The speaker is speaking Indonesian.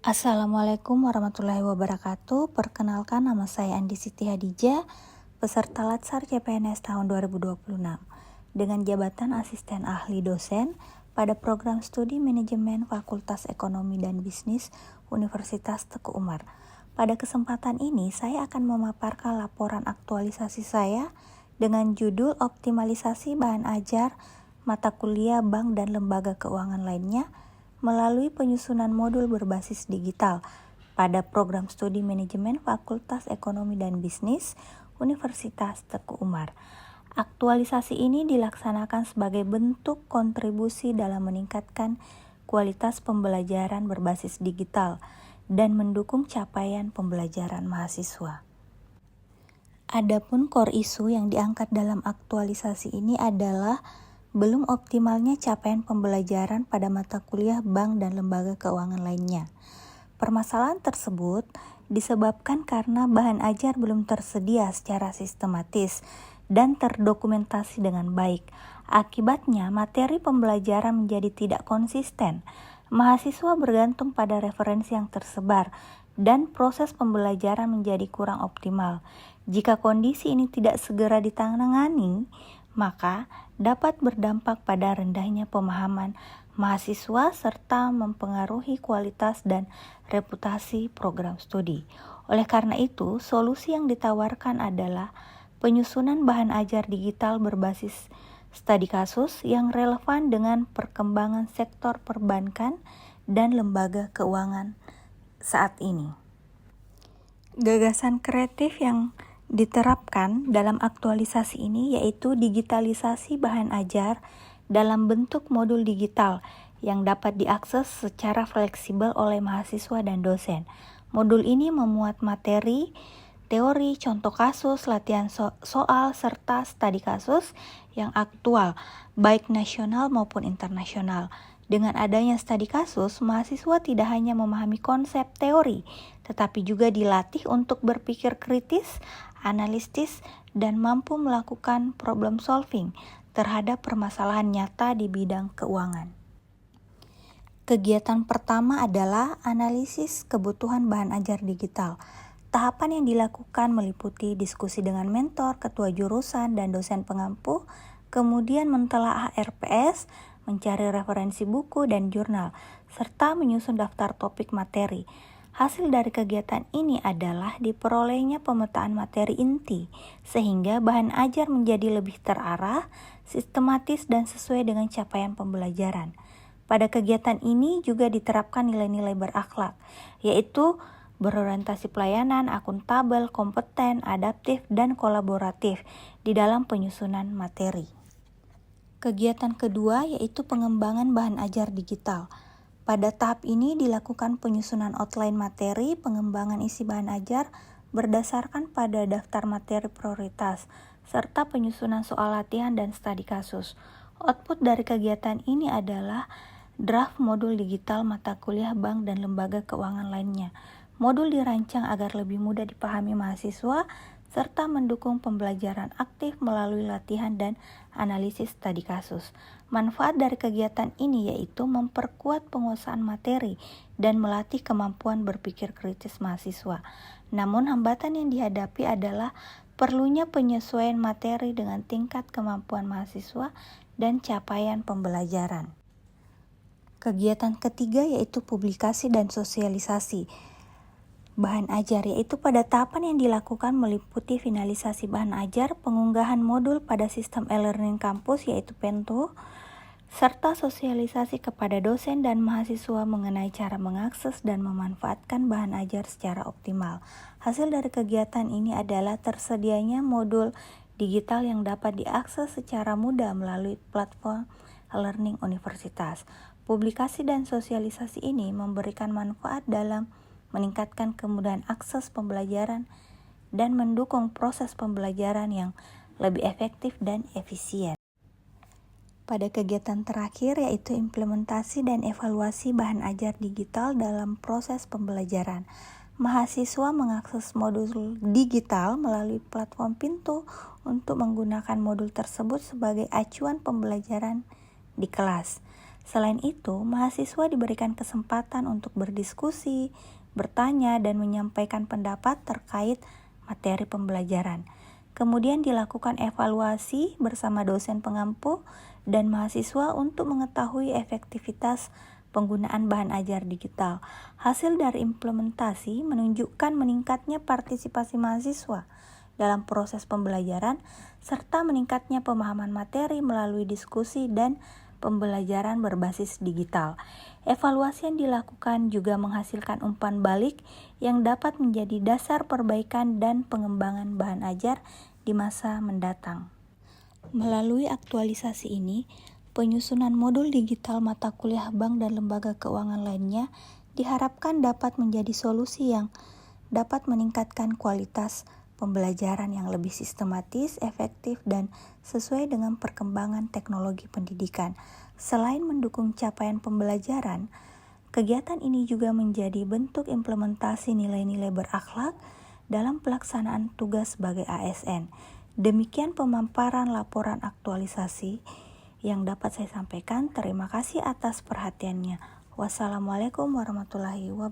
Assalamualaikum warahmatullahi wabarakatuh. Perkenalkan, nama saya Andi Siti Hadijah, peserta Latsar CPNS tahun 2026 dengan jabatan Asisten Ahli Dosen pada Program Studi Manajemen Fakultas Ekonomi dan Bisnis Universitas Teguh Umar. Pada kesempatan ini, saya akan memaparkan laporan aktualisasi saya dengan judul Optimalisasi Bahan Ajar Mata Kuliah Bank dan Lembaga Keuangan Lainnya melalui penyusunan modul berbasis digital pada Program Studi Manajemen Fakultas Ekonomi dan Bisnis Universitas Teguh Umar. Aktualisasi ini dilaksanakan sebagai bentuk kontribusi dalam meningkatkan kualitas pembelajaran berbasis digital dan mendukung capaian pembelajaran mahasiswa. Adapun core isu yang diangkat dalam aktualisasi ini adalah belum optimalnya capaian pembelajaran pada mata kuliah bank dan lembaga keuangan lainnya. Permasalahan tersebut disebabkan karena bahan ajar belum tersedia secara sistematis dan terdokumentasi dengan baik. Akibatnya, materi pembelajaran menjadi tidak konsisten. Mahasiswa bergantung pada referensi yang tersebar dan proses pembelajaran menjadi kurang optimal. Jika kondisi ini tidak segera ditangani, maka dapat berdampak pada rendahnya pemahaman mahasiswa serta mempengaruhi kualitas dan reputasi program studi. Oleh karena itu, solusi yang ditawarkan adalah penyusunan bahan ajar digital berbasis studi kasus yang relevan dengan perkembangan sektor perbankan dan lembaga keuangan saat ini. Gagasan kreatif yang diterapkan dalam aktualisasi ini yaitu digitalisasi bahan ajar dalam bentuk modul digital yang dapat diakses secara fleksibel oleh mahasiswa dan dosen. Modul ini memuat materi, teori, contoh kasus, latihan soal, serta studi kasus yang aktual, baik nasional maupun internasional. Dengan adanya studi kasus, mahasiswa tidak hanya memahami konsep teori, tetapi juga dilatih untuk berpikir kritis, analitis, dan mampu melakukan problem solving terhadap permasalahan nyata di bidang keuangan. Kegiatan pertama adalah analisis kebutuhan bahan ajar digital. Tahapan yang dilakukan meliputi diskusi dengan mentor, ketua jurusan, dan dosen pengampu, kemudian mentelaah RPS, mencari referensi buku dan jurnal, serta menyusun daftar topik materi. Hasil dari kegiatan ini adalah diperolehnya pemetaan materi inti, sehingga bahan ajar menjadi lebih terarah, sistematis, dan sesuai dengan capaian pembelajaran. Pada kegiatan ini juga diterapkan nilai-nilai berakhlak, yaitu berorientasi pelayanan, akuntabel, kompeten, adaptif, dan kolaboratif di dalam penyusunan materi. Kegiatan kedua yaitu pengembangan bahan ajar digital. Pada tahap ini dilakukan penyusunan outline materi, pengembangan isi bahan ajar berdasarkan pada daftar materi prioritas, serta penyusunan soal latihan dan studi kasus. Output dari kegiatan ini adalah draft modul digital mata kuliah bank dan lembaga keuangan lainnya. Modul dirancang agar lebih mudah dipahami mahasiswa serta mendukung pembelajaran aktif melalui latihan dan analisis studi kasus. Manfaat dari kegiatan ini yaitu memperkuat penguasaan materi dan melatih kemampuan berpikir kritis mahasiswa. Namun hambatan yang dihadapi adalah perlunya penyesuaian materi dengan tingkat kemampuan mahasiswa dan capaian pembelajaran. Kegiatan ketiga yaitu publikasi dan sosialisasi bahan ajar, yaitu pada tahapan yang dilakukan meliputi finalisasi bahan ajar, pengunggahan modul pada sistem e-learning kampus yaitu Pento, serta sosialisasi kepada dosen dan mahasiswa mengenai cara mengakses dan memanfaatkan bahan ajar secara optimal. Hasil dari kegiatan ini adalah tersedianya modul digital yang dapat diakses secara mudah melalui platform e-learning universitas. Publikasi dan sosialisasi ini memberikan manfaat dalam meningkatkan kemudahan akses pembelajaran dan mendukung proses pembelajaran yang lebih efektif dan efisien. Pada kegiatan terakhir yaitu implementasi dan evaluasi bahan ajar digital dalam proses pembelajaran. Mahasiswa mengakses modul digital melalui platform Pintu untuk menggunakan modul tersebut sebagai acuan pembelajaran di kelas. Selain itu, mahasiswa diberikan kesempatan untuk berdiskusi, bertanya, dan menyampaikan pendapat terkait materi pembelajaran. Kemudian dilakukan evaluasi bersama dosen pengampu dan mahasiswa untuk mengetahui efektivitas penggunaan bahan ajar digital. Hasil dari implementasi menunjukkan meningkatnya partisipasi mahasiswa dalam proses pembelajaran serta meningkatnya pemahaman materi melalui diskusi dan pembelajaran berbasis digital. Evaluasi yang dilakukan juga menghasilkan umpan balik yang dapat menjadi dasar perbaikan dan pengembangan bahan ajar di masa mendatang. Melalui aktualisasi ini, penyusunan modul digital mata kuliah bank dan lembaga keuangan lainnya diharapkan dapat menjadi solusi yang dapat meningkatkan kualitas pembelajaran yang lebih sistematis, efektif, dan sesuai dengan perkembangan teknologi pendidikan. Selain mendukung capaian pembelajaran, kegiatan ini juga menjadi bentuk implementasi nilai-nilai berakhlak dalam pelaksanaan tugas sebagai ASN. Demikian pemaparan laporan aktualisasi yang dapat saya sampaikan. Terima kasih atas perhatiannya. Wassalamualaikum warahmatullahi wabarakatuh.